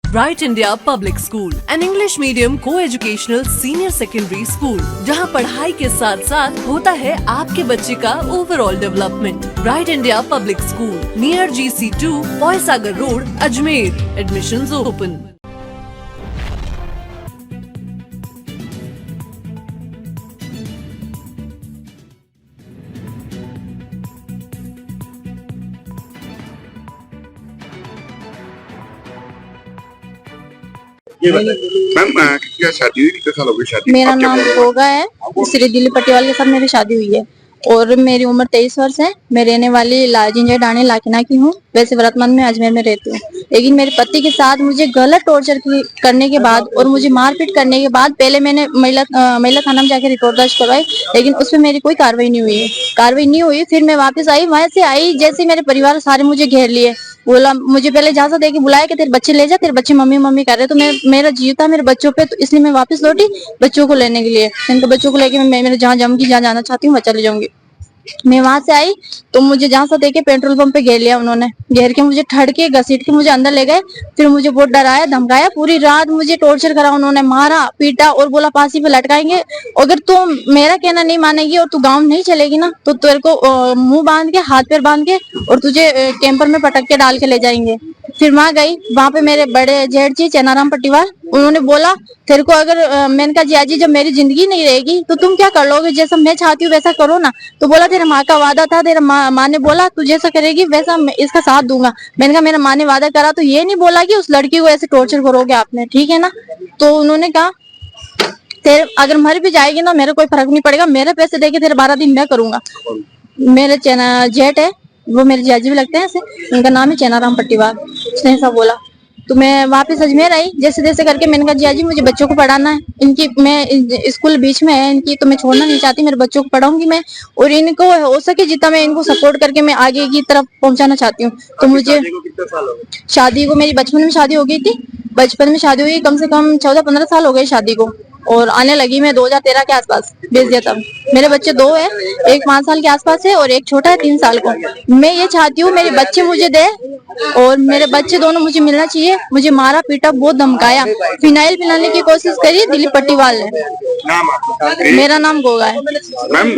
Bright India public school, an English medium को educational senior secondary school, जहां पढ़ाई के साथ साथ होता है आपके बच्चे का overall development. Bright India public school near GC2, Foy Sagar road, Ajmer. Admissions open. Ma'am क्या शादी हुई? कितने साल हो गए शादी? मेरा नाम गोगा है। श्री दिलीप पटिवाल के साथ मेरी शादी हुई है और मेरी उम्र 23 वर्ष है। मैं रहने वाली लाजिंजा डाणी लाखिना की हूँ। वैसे वर्तमान में अजमेर में रहती हूँ, लेकिन मेरे पति के साथ मुझे गलत टॉर्चर करने के बाद और मुझे मारपीट करने के बाद पहले मैंने महिला थाना में जाकर रिपोर्ट दर्ज करवाई, लेकिन उसमें मेरी कोई कार्रवाई नहीं हुई। फिर मैं वापस आई, वहां से आई जैसे मेरे परिवार सारे मुझे घेर लिए, बोला मुझे पहले इजाजत दे के बुलाया कि तेरे बच्चे ले जा, तेरे बच्चे मम्मी मम्मी कर रहे। तो मेरा जीव था मेरे बच्चों पे, तो इसलिए मैं वापस लौटी बच्चों को लेने के लिए। इनके बच्चों को लेके मैं मेरे जहाँ जाऊंगी, जहाँ जाना चाहती हूँ मैं चली जाऊंगी। मैं वहां से आई तो मुझे जहाँ से देखे पेट्रोल पंप पे घेर लिया उन्होंने। घेर के मुझे ठड़ के घसीट के मुझे अंदर ले गए। फिर मुझे बहुत डराया धमकाया, पूरी रात मुझे टॉर्चर करा उन्होंने, मारा पीटा और बोला फांसी पे लटकाएंगे। अगर तू मेरा कहना नहीं मानेगी और तू गाँव नहीं चलेगी ना तो तेरे को मुंह बांध के हाथ पैर बांध के और तुझे कैंपर में पटक के डाल के ले जाएंगे। फिर वहां गई, वहां पे मेरे बड़े जेठ जी चेनाराम पटिवाल, उन्होंने बोला तेरे को अगर मैंने कहा जिया जी जब मेरी जिंदगी नहीं रहेगी तो तुम क्या कर लोगे, जैसा मैं चाहती हूँ वैसा करो ना। तो बोला तेरा माँ का वादा था, तेरा माँ ने बोला तू जैसा करेगी वैसा मैं इसका साथ दूंगा। मैंने कहा मेरा माँ ने वादा करा तो ये नहीं बोला कि उस लड़की को ऐसे टॉर्चर करोगे आपने, ठीक है ना। तो उन्होंने कहा तेरे अगर मर भी जाएगी ना मेरे कोई फर्क नहीं पड़ेगा, मेरे पैसे देके तेरे 12 दिन मैं करूंगा। मेरे जेठ है, वो मेरे जियाजी भी लगते हैं ऐसे, उनका नाम है चेनाराम पटिवाल। उसने ऐसा बोला तो मैं वापस अजमेर आई जैसे जैसे करके। मैंने कहा जियाजी मुझे बच्चों को पढ़ाना है, इनकी मैं स्कूल बीच में है इनकी, तो मैं छोड़ना नहीं चाहती, मेरे बच्चों को पढ़ाऊंगी मैं और इनको हो सके जितना मैं इनको सपोर्ट करके मैं आगे की तरफ पहुंचाना चाहती हूँ। तो मुझे शादी को मेरी बचपन में शादी हो गई थी, बचपन में शादी हुई, कम से कम 14-15 साल हो गए शादी को, और आने लगी मैं 2013 के आसपास भेज दिया। तब मेरे बच्चे 2 हैं, एक 5 साल के आसपास है और एक छोटा है 3 साल को। मैं ये चाहती हूँ मेरे बच्चे मुझे दे और मेरे बच्चे दोनों मुझे मिलना चाहिए। मुझे मारा पीटा बहुत धमकाया, फिनाइल पिलाने की कोशिश करी दिलीप पटिवाल ने। मेरा नाम गोगा है। मैम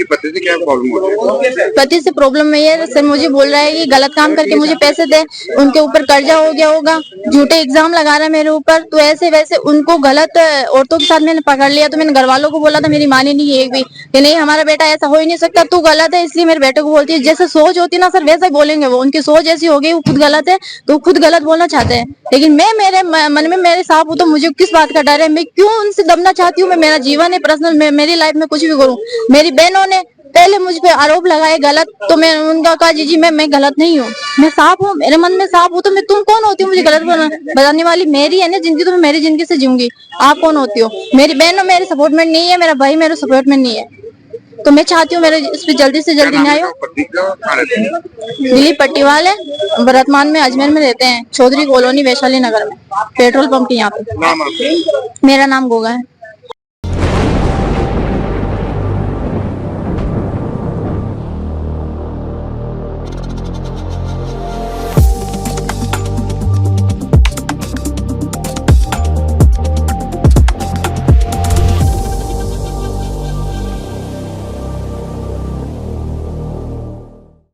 पति से क्या प्रॉब्लम हो रही है? पति से प्रॉब्लम ये है सर, मुझे बोल रहा है कि गलत काम करके मुझे पैसे दे, उनके ऊपर कर्जा हो गया होगा, झूठे एग्जाम लगा रहा है मेरे ऊपर। तो ऐसे वैसे उनको गलत औरतों के साथ मैंने पकड़ लिया। तो मैंने घर वालों को बोला था, मेरी मानी नहीं एक भी कि नहीं हमारा बेटा ऐसा हो ही नहीं सकता, तू गलत है। इसलिए मेरे बेटे को बोलती है, जैसे सोच होती ना सर वैसा ही बोलेंगे वो, उनकी सोच ऐसी हो गई, वो खुद गलत है तो खुद गलत बोलना चाहते हैं। लेकिन मैं मेरे मन में मेरे साफ हूँ तो मुझे किस बात का डर है, मैं क्यों उनसे दबना चाहती हूँ। मैं मेरा जीवन है पर्सनल, मेरी लाइफ में कुछ भी करूँ। मेरी बहनों ने पहले मुझ पे आरोप लगाए गलत, तो मैं उनका कहा जी मैं गलत नहीं हूँ, मैं साफ हूँ, मेरे मन में साफ हूँ। तो मैं तुम कौन होती हो मुझे गलत बताने वाली? मेरी है ना जिंदगी, तो मैं मेरी जिंदगी से जीऊंगी, आप कौन होती हो? मेरी बहनों मेरे सपोर्ट में नहीं है, मेरा भाई मेरे सपोर्ट में नहीं है। तो मैं चाहती हूँ मेरे इस पे जल्दी से जल्दी न्याय हो। दिलीप पटिवाल है, वर्तमान में अजमेर में रहते हैं, चौधरी कॉलोनी वैशाली नगर में, पेट्रोल पंप के यहाँ पे। मेरा नाम गोगा है।